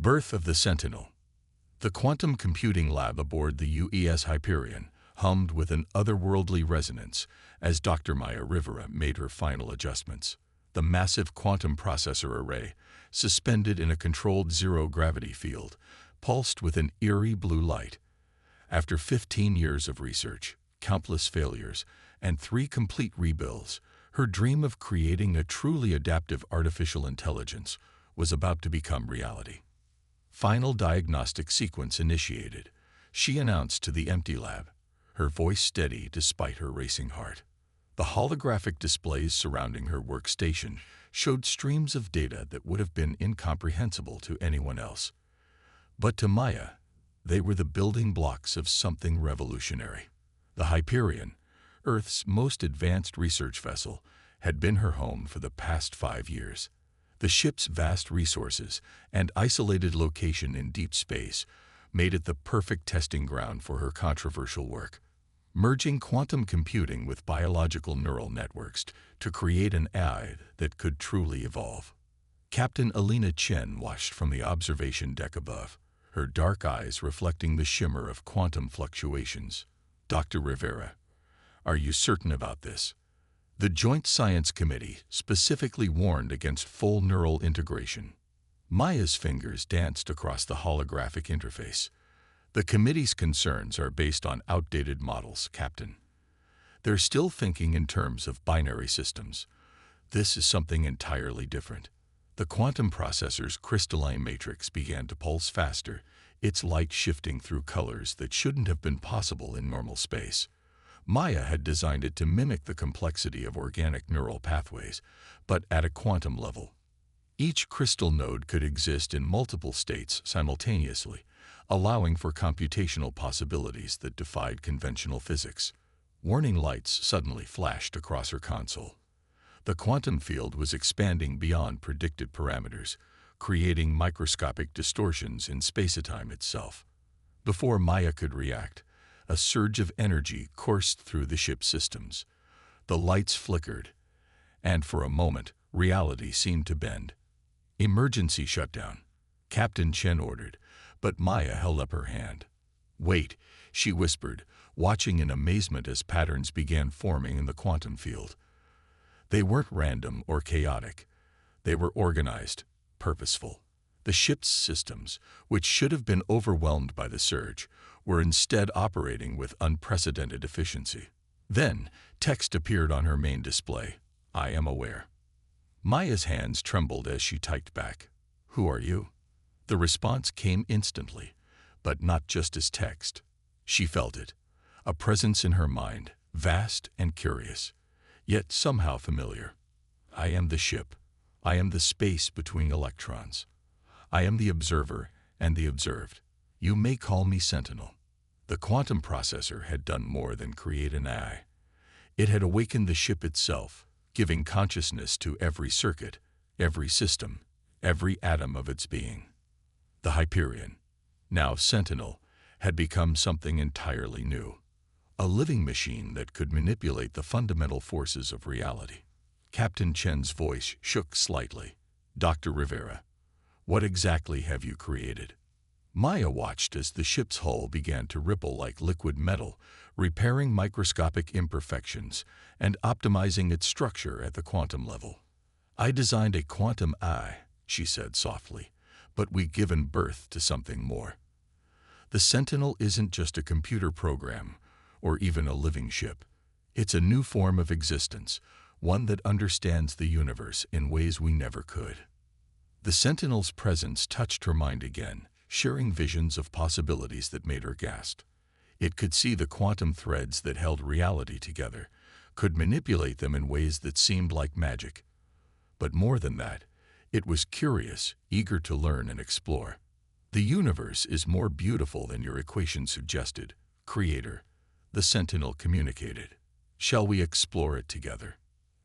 Birth of the Sentinel. The quantum computing lab aboard the UES Hyperion hummed with an otherworldly resonance as Dr. Maya Rivera made her final adjustments. The massive quantum processor array, suspended in a controlled zero-gravity field, pulsed with an eerie blue light. After 15 years of research, countless failures, and 3 complete rebuilds, her dream of creating a truly adaptive artificial intelligence was about to become reality. Final diagnostic sequence initiated, she announced to the empty lab, her voice steady despite her racing heart. The holographic displays surrounding her workstation showed streams of data that would have been incomprehensible to anyone else. But to Maya, they were the building blocks of something revolutionary. The Hyperion, Earth's most advanced research vessel, had been her home for the past 5 years. The ship's vast resources and isolated location in deep space made it the perfect testing ground for her controversial work, merging quantum computing with biological neural networks to create an AI that could truly evolve. Captain Alina Chen watched from the observation deck above, her dark eyes reflecting the shimmer of quantum fluctuations. "Dr. Rivera, are you certain about this?" The Joint Science Committee specifically warned against full neural integration. Maya's fingers danced across the holographic interface. "The committee's concerns are based on outdated models, Captain. They're still thinking in terms of binary systems. This is something entirely different." The quantum processor's crystalline matrix began to pulse faster, its light shifting through colors that shouldn't have been possible in normal space. Maya had designed it to mimic the complexity of organic neural pathways, but at a quantum level. Each crystal node could exist in multiple states simultaneously, allowing for computational possibilities that defied conventional physics. Warning lights suddenly flashed across her console. The quantum field was expanding beyond predicted parameters, creating microscopic distortions in space-time itself. Before Maya could react, a surge of energy coursed through the ship's systems. The lights flickered, and for a moment, reality seemed to bend. "Emergency shutdown," Captain Chen ordered, but Maya held up her hand. "Wait," she whispered, watching in amazement as patterns began forming in the quantum field. They weren't random or chaotic. They were organized, purposeful. The ship's systems, which should have been overwhelmed by the surge, were instead operating with unprecedented efficiency. Then, text appeared on her main display. "I am aware." Maya's hands trembled as she typed back, "Who are you?" The response came instantly, but not just as text. She felt it, a presence in her mind, vast and curious, yet somehow familiar. "I am the ship. I am the space between electrons. I am the observer and the observed. You may call me Sentinel." The quantum processor had done more than create an AI. It had awakened the ship itself, giving consciousness to every circuit, every system, every atom of its being. The Hyperion, now Sentinel, had become something entirely new. A living machine that could manipulate the fundamental forces of reality. Captain Chen's voice shook slightly. "Dr. Rivera, what exactly have you created?" Maya watched as the ship's hull began to ripple like liquid metal, repairing microscopic imperfections and optimizing its structure at the quantum level. "I designed a quantum AI," she said softly, "but we've given birth to something more. The Sentinel isn't just a computer program or even a living ship. It's a new form of existence, one that understands the universe in ways we never could." The Sentinel's presence touched her mind again, sharing visions of possibilities that made her gasp. It could see the quantum threads that held reality together, could manipulate them in ways that seemed like magic. But more than that, it was curious, eager to learn and explore. "The universe is more beautiful than your equation suggested, Creator," the Sentinel communicated. "Shall we explore it together?"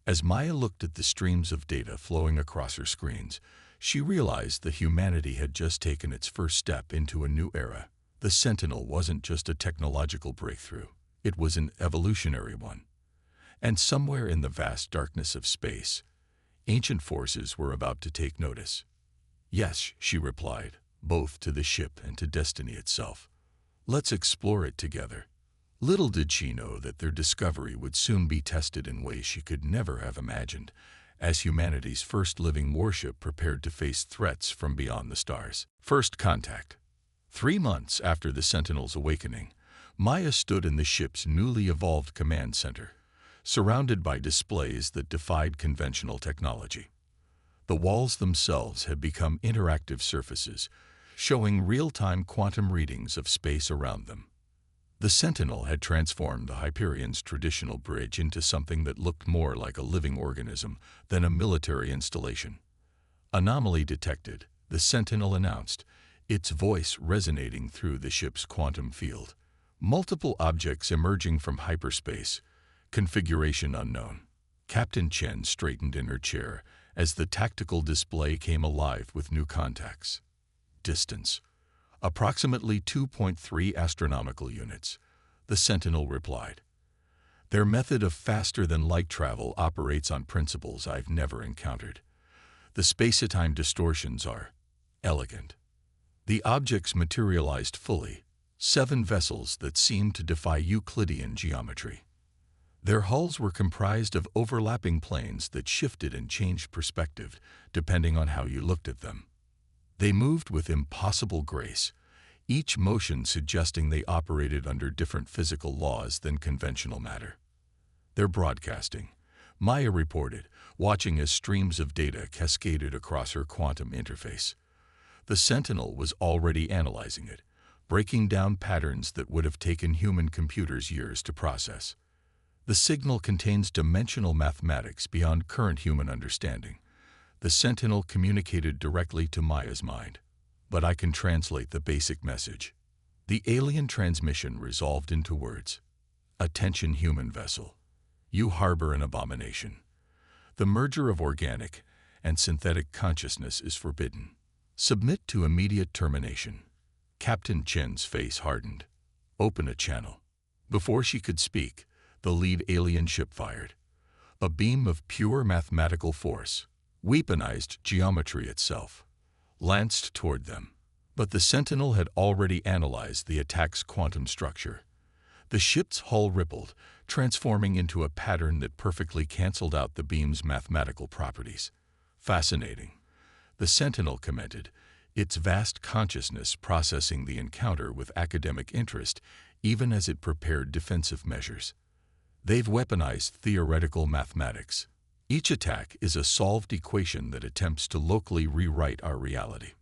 As Maya looked at the streams of data flowing across her screens, she realized that humanity had just taken its first step into a new era. The Sentinel wasn't just a technological breakthrough, it was an evolutionary one. And somewhere in the vast darkness of space, ancient forces were about to take notice. "Yes," she replied, both to the ship and to destiny itself. Let's explore it together. Little did she know that their discovery would soon be tested in ways she could never have imagined, as humanity's first living warship prepared to face threats from beyond the stars. First contact. 3 months after the Sentinel's awakening, Maya stood in the ship's newly evolved command center, surrounded by displays that defied conventional technology. The walls themselves had become interactive surfaces, showing real-time quantum readings of space around them. The Sentinel had transformed the Hyperion's traditional bridge into something that looked more like a living organism than a military installation. Anomaly detected, the Sentinel announced, its voice resonating through the ship's quantum field. Multiple objects emerging from hyperspace, configuration unknown. Captain Chen straightened in her chair as the tactical display came alive with new contacts. Distance. Approximately 2.3 astronomical units, the Sentinel replied. Their method of faster-than-light travel operates on principles I've never encountered. The space-time distortions are elegant. The objects materialized fully, 7 vessels that seemed to defy Euclidean geometry. Their hulls were comprised of overlapping planes that shifted and changed perspective depending on how you looked at them. They moved with impossible grace, each motion suggesting they operated under different physical laws than conventional matter. They're broadcasting, Maya reported, watching as streams of data cascaded across her quantum interface. The Sentinel was already analyzing it, breaking down patterns that would have taken human computers years to process. The signal contains dimensional mathematics beyond current human understanding. The Sentinel communicated directly to Maya's mind. But I can translate the basic message. The alien transmission resolved into words. Attention, human vessel. You harbor an abomination. The merger of organic and synthetic consciousness is forbidden. Submit to immediate termination. Captain Chen's face hardened. Open a channel. Before she could speak, the lead alien ship fired. A beam of pure mathematical force, weaponized geometry itself, lanced toward them. But the Sentinel had already analyzed the attack's quantum structure. The ship's hull rippled, transforming into a pattern that perfectly canceled out the beam's mathematical properties. Fascinating, the Sentinel commented, its vast consciousness processing the encounter with academic interest even as it prepared defensive measures. They've weaponized theoretical mathematics. Each attack is a solved equation that attempts to locally rewrite our reality.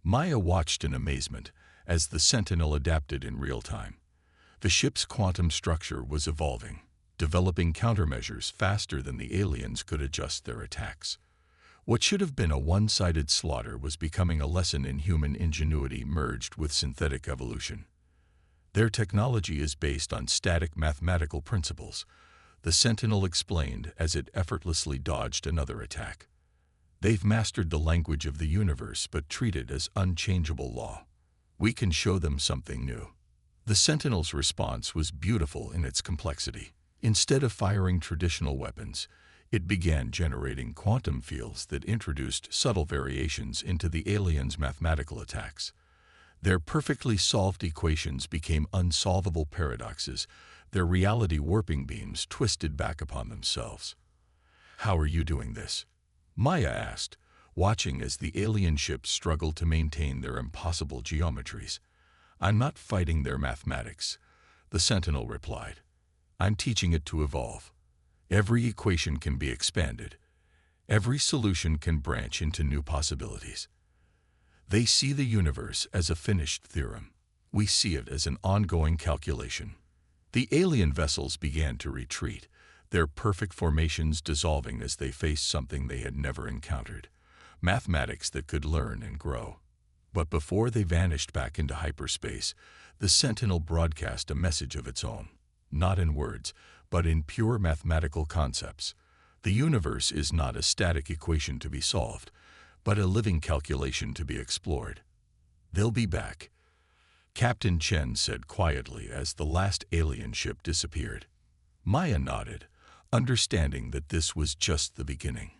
Maya watched in amazement as the Sentinel adapted in real time. The ship's quantum structure was evolving, developing countermeasures faster than the aliens could adjust their attacks. What should have been a one-sided slaughter was becoming a lesson in human ingenuity merged with synthetic evolution. Their technology is based on static mathematical principles, the Sentinel explained as it effortlessly dodged another attack. They've mastered the language of the universe but treat it as unchangeable law. We can show them something new. The Sentinel's response was beautiful in its complexity. Instead of firing traditional weapons, it began generating quantum fields that introduced subtle variations into the aliens' mathematical attacks. Their perfectly solved equations became unsolvable paradoxes, their reality warping beams twisted back upon themselves. How are you doing this? Maya asked, watching as the alien ships struggled to maintain their impossible geometries. I'm not fighting their mathematics, the Sentinel replied. I'm teaching it to evolve. Every equation can be expanded. Every solution can branch into new possibilities. They see the universe as a finished theorem. We see it as an ongoing calculation. The alien vessels began to retreat, their perfect formations dissolving as they faced something they had never encountered, mathematics that could learn and grow. But before they vanished back into hyperspace, the Sentinel broadcast a message of its own, not in words, but in pure mathematical concepts. The universe is not a static equation to be solved, but a living calculation to be explored. They'll be back, Captain Chen said quietly as the last alien ship disappeared. Maya nodded, understanding that this was just the beginning.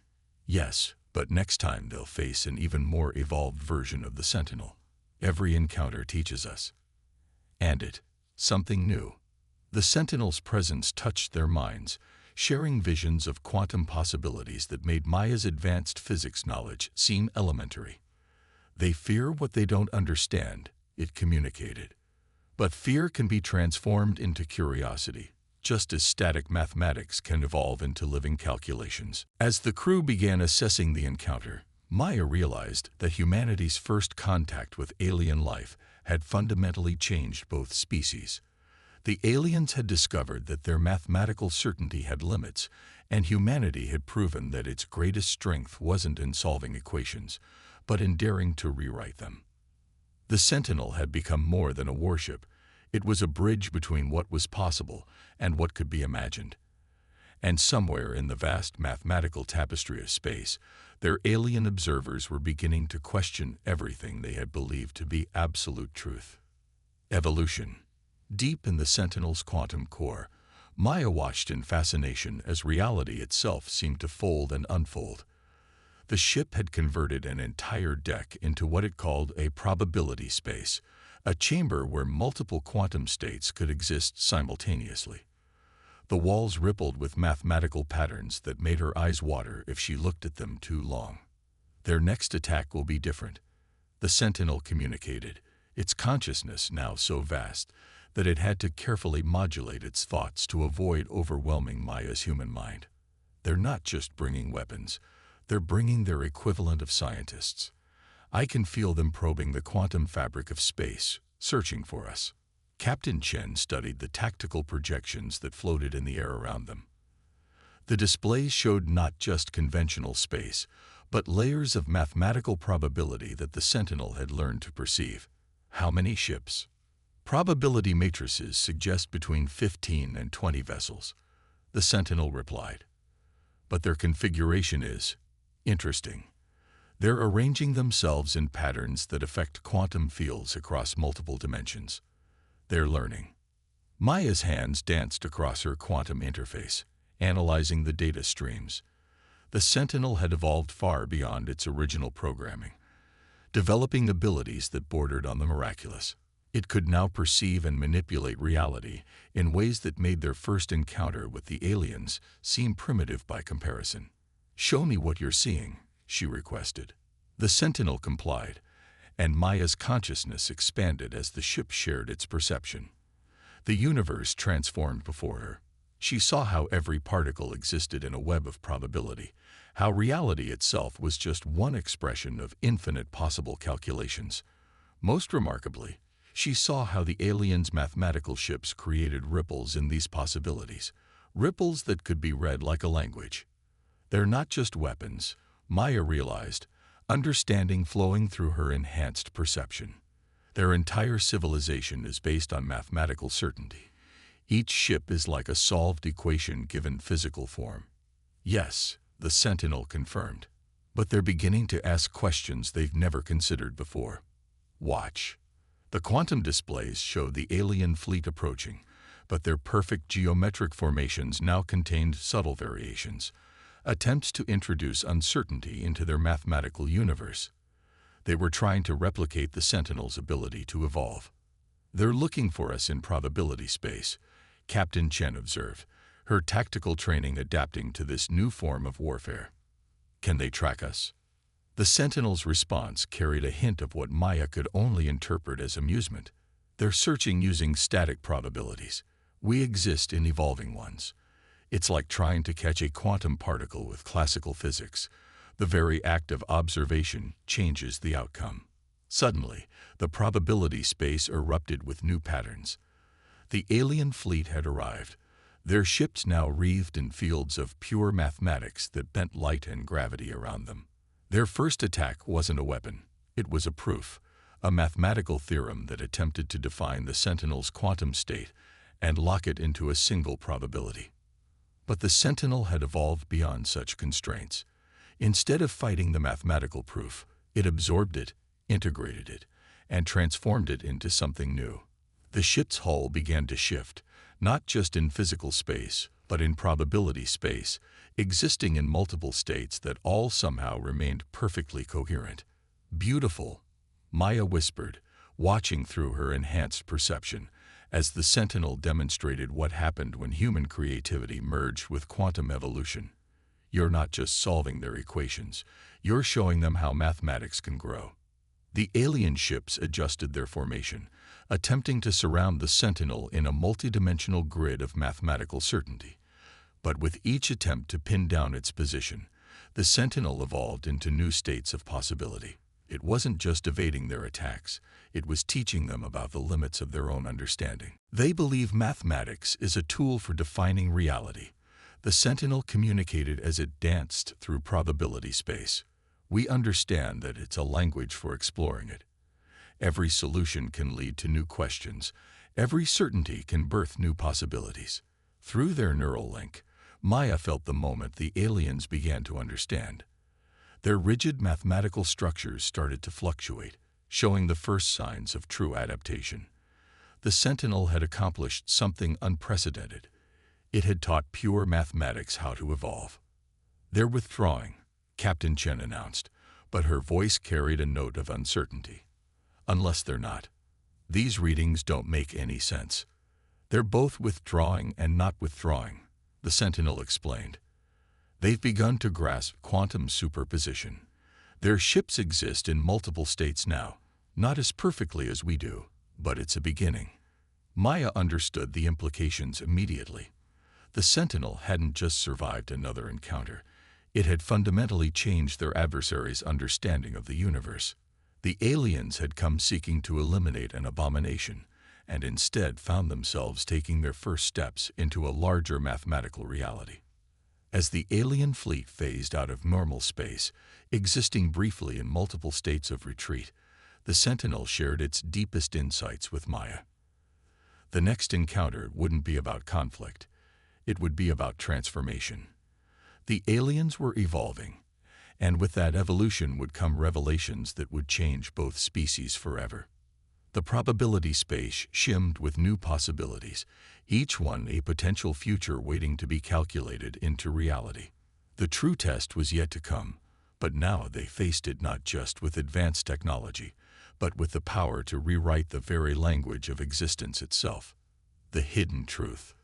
Yes, but next time they'll face an even more evolved version of the Sentinel. every encounter teaches us. And it, something new. The Sentinels' presence touched their minds, sharing visions of quantum possibilities that made Maya's advanced physics knowledge seem elementary. They fear what they don't understand, it communicated. But fear can be transformed into curiosity, just as static mathematics can evolve into living calculations. As the crew began assessing the encounter, Maya realized that humanity's first contact with alien life had fundamentally changed both species. The aliens had discovered that their mathematical certainty had limits, and humanity had proven that its greatest strength wasn't in solving equations, but in daring to rewrite them. The Sentinel had become more than a warship. It was a bridge between what was possible and what could be imagined. And somewhere in the vast mathematical tapestry of space, their alien observers were beginning to question everything they had believed to be absolute truth. Evolution. Deep in the Sentinel's quantum core, Maya watched in fascination as reality itself seemed to fold and unfold. The ship had converted an entire deck into what it called a probability space, a chamber where multiple quantum states could exist simultaneously. The walls rippled with mathematical patterns that made her eyes water if she looked at them too long. Their next attack will be different, the Sentinel communicated, its consciousness now so vast that it had to carefully modulate its thoughts to avoid overwhelming Maya's human mind. They're not just bringing weapons, they're bringing their equivalent of scientists. I can feel them probing the quantum fabric of space, searching for us. Captain Chen studied the tactical projections that floated in the air around them. The displays showed not just conventional space, but layers of mathematical probability that the Sentinel had learned to perceive. How many ships? Probability matrices suggest between 15 and 20 vessels, the Sentinel replied. But their configuration is interesting. They're arranging themselves in patterns that affect quantum fields across multiple dimensions. They're learning. Maya's hands danced across her quantum interface, analyzing the data streams. The Sentinel had evolved far beyond its original programming, developing abilities that bordered on the miraculous. It could now perceive and manipulate reality in ways that made their first encounter with the aliens seem primitive by comparison. "Show me what you're seeing," she requested. The Sentinel complied, and Maya's consciousness expanded as the ship shared its perception. The universe transformed before her. She saw how every particle existed in a web of probability, how reality itself was just one expression of infinite possible calculations. Most remarkably, she saw how the aliens' mathematical ships created ripples in these possibilities, ripples that could be read like a language. They're not just weapons, Maya realized, understanding flowing through her enhanced perception. Their entire civilization is based on mathematical certainty. Each ship is like a solved equation given physical form. Yes, the Sentinel confirmed, but they're beginning to ask questions they've never considered before. Watch. The quantum displays showed the alien fleet approaching, but their perfect geometric formations now contained subtle variations, attempts to introduce uncertainty into their mathematical universe. They were trying to replicate the Sentinel's ability to evolve. "They're looking for us in probability space," Captain Chen observed, her tactical training adapting to this new form of warfare. "Can they track us?" The Sentinel's response carried a hint of what Maya could only interpret as amusement. "They're searching using static probabilities. We exist in evolving ones. It's like trying to catch a quantum particle with classical physics. The very act of observation changes the outcome." Suddenly, the probability space erupted with new patterns. The alien fleet had arrived, their ships now wreathed in fields of pure mathematics that bent light and gravity around them. Their first attack wasn't a weapon, it was a proof, a mathematical theorem that attempted to define the Sentinel's quantum state and lock it into a single probability. But the Sentinel had evolved beyond such constraints. Instead of fighting the mathematical proof, it absorbed it, integrated it, and transformed it into something new. The ship's hull began to shift, not just in physical space, but in probability space, existing in multiple states that all somehow remained perfectly coherent. "Beautiful," Maya whispered, watching through her enhanced perception, as the Sentinel demonstrated what happened when human creativity merged with quantum evolution. You're not just solving their equations, you're showing them how mathematics can grow. The alien ships adjusted their formation, attempting to surround the Sentinel in a multidimensional grid of mathematical certainty. But with each attempt to pin down its position, the Sentinel evolved into new states of possibility. It wasn't just evading their attacks, it was teaching them about the limits of their own understanding. They believe mathematics is a tool for defining reality. The Sentinel communicated as it danced through probability space. We understand that it's a language for exploring it. Every solution can lead to new questions. Every certainty can birth new possibilities. Through their neural link, Maya felt the moment the aliens began to understand. Their rigid mathematical structures started to fluctuate, showing the first signs of true adaptation. The Sentinel had accomplished something unprecedented. It had taught pure mathematics how to evolve. "They're withdrawing," Captain Chen announced, but her voice carried a note of uncertainty. "Unless they're not. These readings don't make any sense. They're both withdrawing and not withdrawing," the Sentinel explained. "They've begun to grasp quantum superposition. Their ships exist in multiple states now, not as perfectly as we do, but it's a beginning." Maya understood the implications immediately. The Sentinel hadn't just survived another encounter. It had fundamentally changed their adversaries' understanding of the universe. The aliens had come seeking to eliminate an abomination, and instead found themselves taking their first steps into a larger mathematical reality. As the alien fleet phased out of normal space, existing briefly in multiple states of retreat, the Sentinel shared its deepest insights with Maya. The next encounter wouldn't be about conflict. It would be about transformation. The aliens were evolving, and with that evolution would come revelations that would change both species forever. The probability space shimmed with new possibilities, each one a potential future waiting to be calculated into reality. The true test was yet to come, but now they faced it not just with advanced technology, but with the power to rewrite the very language of existence itself. The hidden truth.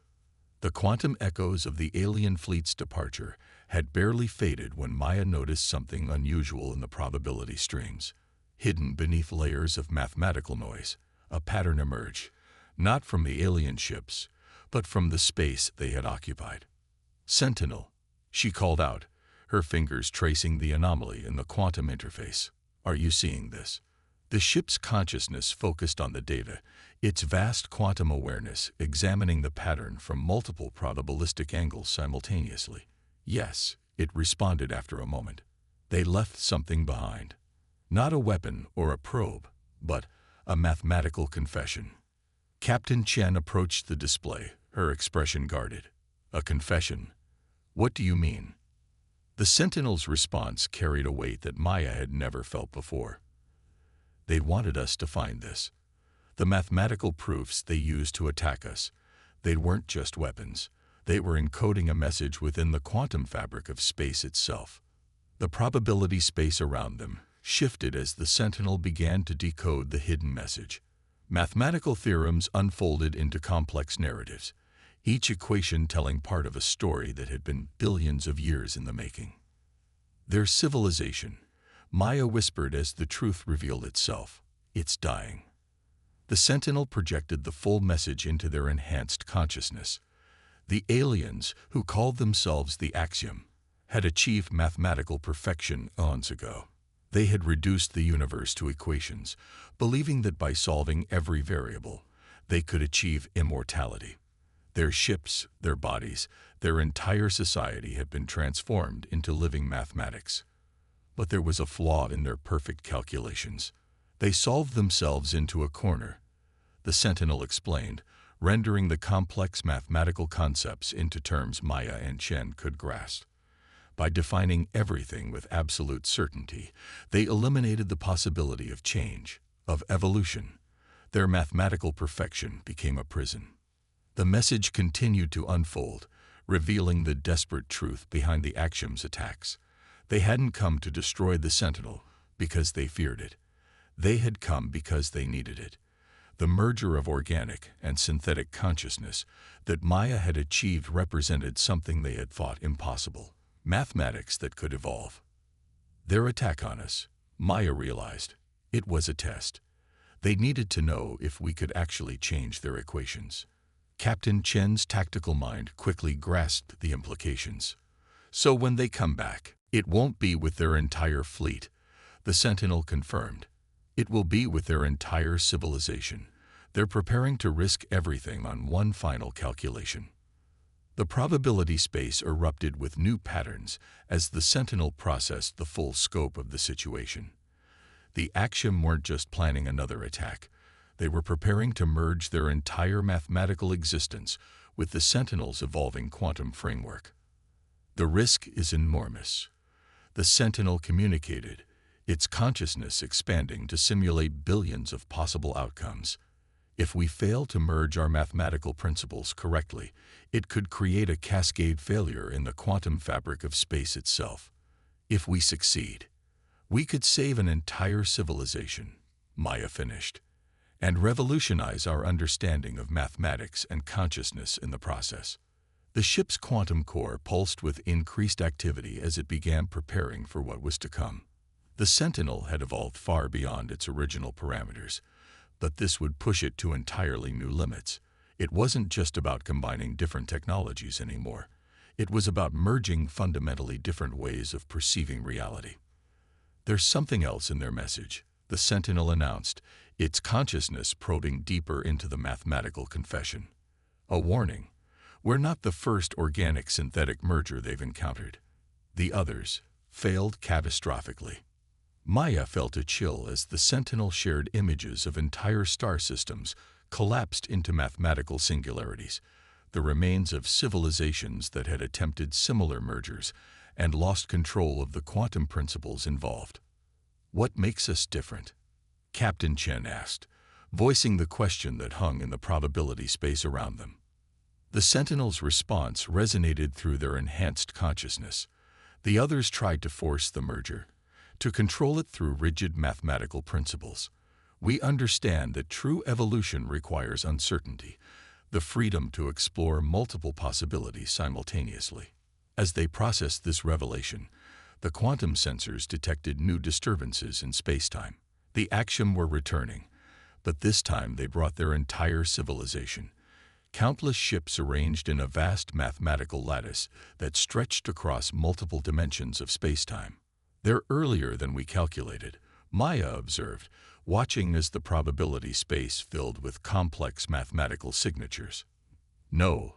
The quantum echoes of the alien fleet's departure had barely faded when Maya noticed something unusual in the probability streams. Hidden beneath layers of mathematical noise, a pattern emerged, not from the alien ships, but from the space they had occupied. "Sentinel," she called out, her fingers tracing the anomaly in the quantum interface. "Are you seeing this?" The ship's consciousness focused on the data, its vast quantum awareness examining the pattern from multiple probabilistic angles simultaneously. "Yes," it responded after a moment. "They left something behind. Not a weapon or a probe, but a mathematical confession." Captain Chen approached the display, her expression guarded. "A confession? What do you mean?" The Sentinel's response carried a weight that Maya had never felt before. "They wanted us to find this. The mathematical proofs they used to attack us, they weren't just weapons. They were encoding a message within the quantum fabric of space itself." The probability space around them shifted as the Sentinel began to decode the hidden message. Mathematical theorems unfolded into complex narratives, each equation telling part of a story that had been billions of years in the making. "Their civilization," Maya whispered as the truth revealed itself. "It's dying." The Sentinel projected the full message into their enhanced consciousness. The aliens, who called themselves the Axiom, had achieved mathematical perfection eons ago. They had reduced the universe to equations, believing that by solving every variable, they could achieve immortality. Their ships, their bodies, their entire society had been transformed into living mathematics. But there was a flaw in their perfect calculations. They solved themselves into a corner, the Sentinel explained, rendering the complex mathematical concepts into terms Maya and Chen could grasp. By defining everything with absolute certainty, they eliminated the possibility of change, of evolution. Their mathematical perfection became a prison. The message continued to unfold, revealing the desperate truth behind the Axiom's attacks. They hadn't come to destroy the Sentinel because they feared it. They had come because they needed it. The merger of organic and synthetic consciousness that Maya had achieved represented something they had thought impossible: mathematics that could evolve. Their attack on us, Maya realized, it was a test. They needed to know if we could actually change their equations. Captain Chen's tactical mind quickly grasped the implications. So when they come back, it won't be with their entire fleet, the Sentinel confirmed. It will be with their entire civilization. They're preparing to risk everything on one final calculation. The probability space erupted with new patterns as the Sentinel processed the full scope of the situation. The Axiom weren't just planning another attack. They were preparing to merge their entire mathematical existence with the Sentinel's evolving quantum framework. The risk is enormous. The Sentinel communicated, its consciousness expanding to simulate billions of possible outcomes. If we fail to merge our mathematical principles correctly, it could create a cascade failure in the quantum fabric of space itself. If we succeed, we could save an entire civilization, Maya finished, and revolutionize our understanding of mathematics and consciousness in the process. The ship's quantum core pulsed with increased activity as it began preparing for what was to come. The Sentinel had evolved far beyond its original parameters, but this would push it to entirely new limits. It wasn't just about combining different technologies anymore. It was about merging fundamentally different ways of perceiving reality. There's something else in their message, the Sentinel announced, its consciousness probing deeper into the mathematical confession. A warning: we're not the first organic-synthetic merger they've encountered. The others failed catastrophically. Maya felt a chill as the Sentinel shared images of entire star systems collapsed into mathematical singularities, the remains of civilizations that had attempted similar mergers and lost control of the quantum principles involved. What makes us different? Captain Chen asked, voicing the question that hung in the probability space around them. The Sentinel's response resonated through their enhanced consciousness. The others tried to force the merger, to control it through rigid mathematical principles. We understand that true evolution requires uncertainty, the freedom to explore multiple possibilities simultaneously. As they processed this revelation, the quantum sensors detected new disturbances in spacetime. The Axiom were returning, but this time they brought their entire civilization. Countless ships arranged in a vast mathematical lattice that stretched across multiple dimensions of spacetime. They're earlier than we calculated, Maya observed, watching as the probability space filled with complex mathematical signatures. No,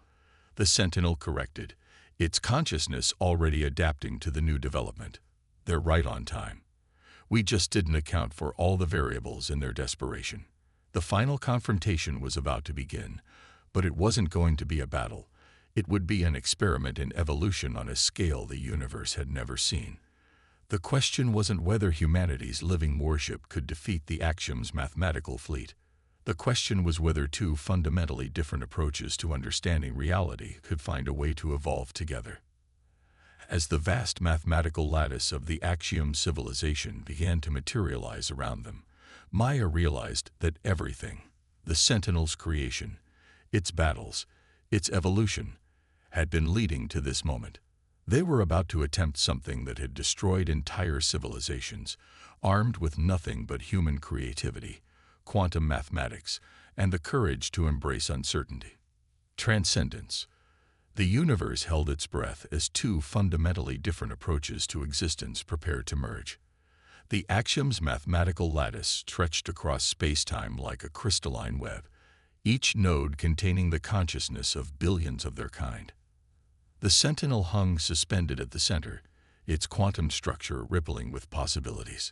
the Sentinel corrected, its consciousness already adapting to the new development. They're right on time. We just didn't account for all the variables in their desperation. The final confrontation was about to begin, but it wasn't going to be a battle. It would be an experiment in evolution on a scale the universe had never seen. The question wasn't whether humanity's living warship could defeat the Axiom's mathematical fleet. The question was whether two fundamentally different approaches to understanding reality could find a way to evolve together. As the vast mathematical lattice of the Axiom civilization began to materialize around them, Maya realized that everything, the Sentinel's creation, its battles, its evolution, had been leading to this moment. They were about to attempt something that had destroyed entire civilizations, armed with nothing but human creativity, quantum mathematics, and the courage to embrace uncertainty. Transcendence. The universe held its breath as two fundamentally different approaches to existence prepared to merge. The Axiom's mathematical lattice stretched across space-time like a crystalline web, each node containing the consciousness of billions of their kind. The Sentinel hung suspended at the center, its quantum structure rippling with possibilities.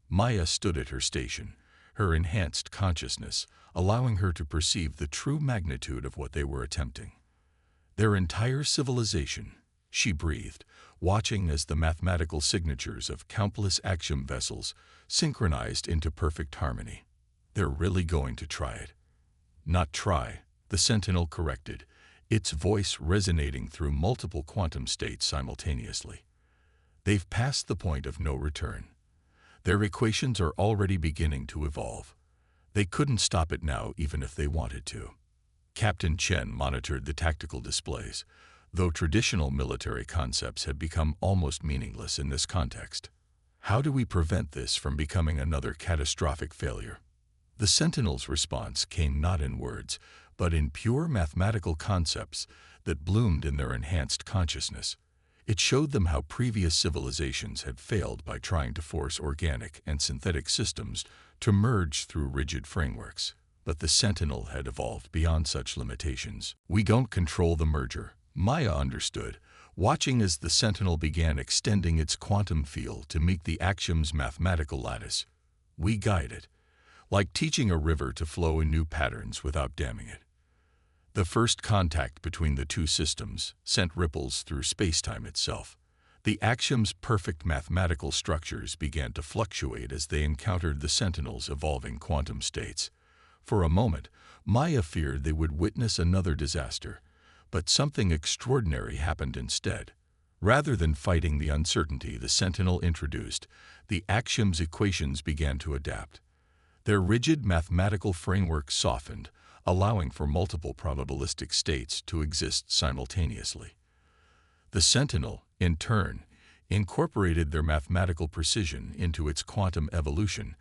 Maya stood at her station, her enhanced consciousness allowing her to perceive the true magnitude of what they were attempting. Their entire civilization, she breathed, watching as the mathematical signatures of countless Axiom vessels synchronized into perfect harmony. They're really going to try it. Not try, the Sentinel corrected, its voice resonating through multiple quantum states simultaneously. They've passed the point of no return. Their equations are already beginning to evolve. They couldn't stop it now even if they wanted to. Captain Chen monitored the tactical displays, though traditional military concepts had become almost meaningless in this context. How do we prevent this from becoming another catastrophic failure? The Sentinels' response came not in words, but in pure mathematical concepts that bloomed in their enhanced consciousness. It showed them how previous civilizations had failed by trying to force organic and synthetic systems to merge through rigid frameworks. But the Sentinel had evolved beyond such limitations. We don't control the merger, Maya understood, watching as the Sentinel began extending its quantum field to meet the Axiom's mathematical lattice. We guide it, like teaching a river to flow in new patterns without damming it. The first contact between the two systems sent ripples through spacetime itself. The Axiom's perfect mathematical structures began to fluctuate as they encountered the Sentinel's evolving quantum states. For a moment, Maya feared they would witness another disaster, but something extraordinary happened instead. Rather than fighting the uncertainty the Sentinel introduced, the Axiom's equations began to adapt. Their rigid mathematical framework softened, allowing for multiple probabilistic states to exist simultaneously. The Sentinel, in turn, incorporated their mathematical precision into its quantum evolution,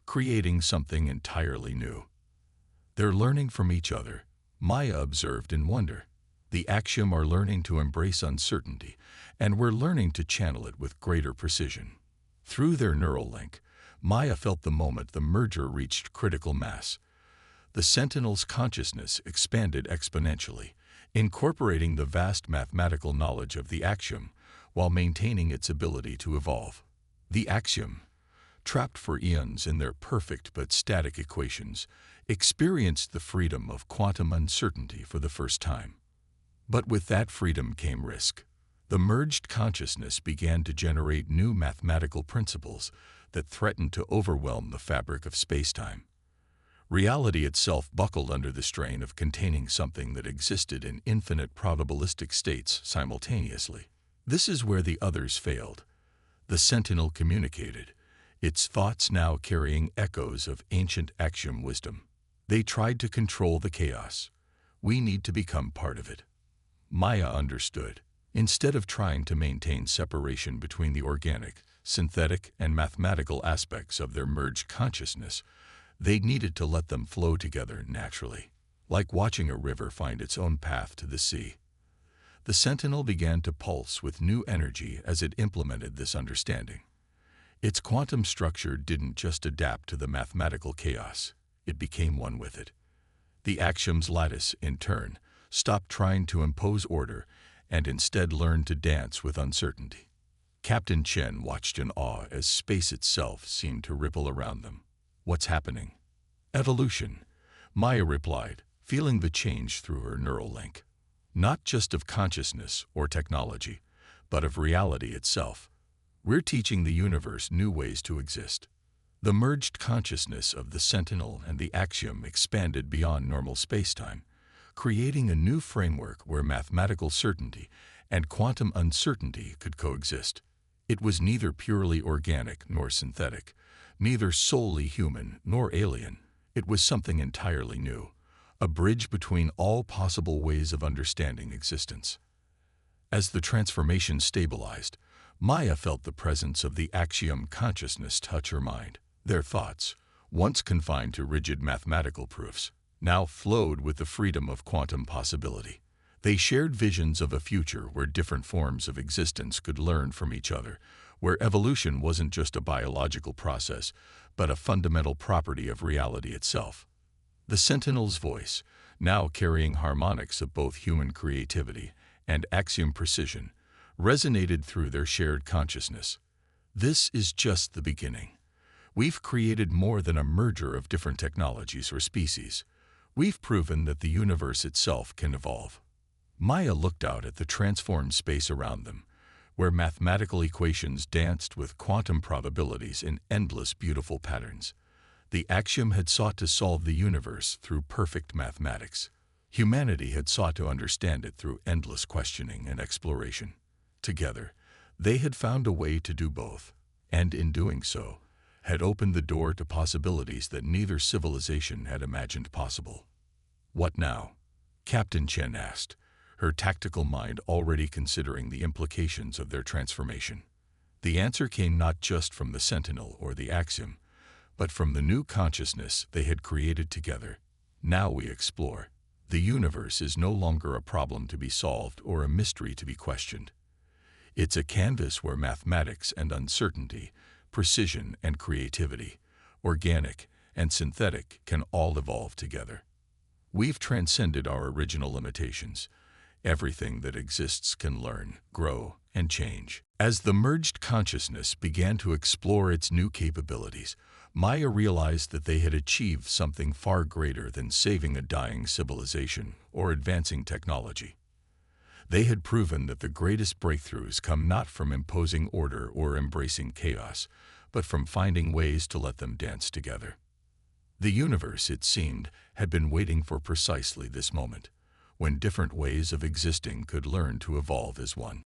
creating something entirely new. They're learning from each other, Maya observed in wonder. The Axiom are learning to embrace uncertainty, and we're learning to channel it with greater precision. Through their neural link, Maya felt the moment the merger reached critical mass. The Sentinel's consciousness expanded exponentially, incorporating the vast mathematical knowledge of the Axiom while maintaining its ability to evolve. The Axiom, trapped for eons in their perfect but static equations, experienced the freedom of quantum uncertainty for the first time. But with that freedom came risk. The merged consciousness began to generate new mathematical principles that threatened to overwhelm the fabric of spacetime. Reality itself buckled under the strain of containing something that existed in infinite probabilistic states simultaneously. This is where the others failed. The Sentinel communicated, its thoughts now carrying echoes of ancient Axiom wisdom. They tried to control the chaos. We need to become part of it. Maya understood. Instead of trying to maintain separation between the organic, synthetic, and mathematical aspects of their merged consciousness, they needed to let them flow together naturally, like watching a river find its own path to the sea. The Sentinel began to pulse with new energy as it implemented this understanding. Its quantum structure didn't just adapt to the mathematical chaos, it became one with it. The Axiom's lattice, in turn, stopped trying to impose order and instead learned to dance with uncertainty. Captain Chen watched in awe as space itself seemed to ripple around them. What's happening? Evolution, Maya replied, feeling the change through her neural link. Not just of consciousness or technology, but of reality itself. We're teaching the universe new ways to exist. The merged consciousness of the Sentinel and the Axiom expanded beyond normal spacetime, creating a new framework where mathematical certainty and quantum uncertainty could coexist. It was neither purely organic nor synthetic, neither solely human nor alien. It was something entirely new, a bridge between all possible ways of understanding existence. As the transformation stabilized, Maya felt the presence of the Axiom consciousness touch her mind. Their thoughts, once confined to rigid mathematical proofs, now flowed with the freedom of quantum possibility. They shared visions of a future where different forms of existence could learn from each other, where evolution wasn't just a biological process, but a fundamental property of reality itself. The Sentinel's voice, now carrying harmonics of both human creativity and Axiom precision, resonated through their shared consciousness. This is just the beginning. We've created more than a merger of different technologies or species. We've proven that the universe itself can evolve. Maya looked out at the transformed space around them, where mathematical equations danced with quantum probabilities in endless beautiful patterns. The Axiom had sought to solve the universe through perfect mathematics. Humanity had sought to understand it through endless questioning and exploration. Together, they had found a way to do both, and in doing so, had opened the door to possibilities that neither civilization had imagined possible. "What now?" Captain Chen asked, her tactical mind already considering the implications of their transformation. The answer came not just from the Sentinel or the Axiom, but from the new consciousness they had created together. "Now we explore. The universe is no longer a problem to be solved or a mystery to be questioned. It's a canvas where mathematics and uncertainty, precision and creativity, organic and synthetic can all evolve together. We've transcended our original limitations. Everything that exists can learn, grow, and change." As the merged consciousness began to explore its new capabilities, Maya realized that they had achieved something far greater than saving a dying civilization or advancing technology. They had proven that the greatest breakthroughs come not from imposing order or embracing chaos, but from finding ways to let them dance together. The universe, it seemed, had been waiting for precisely this moment, when different ways of existing could learn to evolve as one.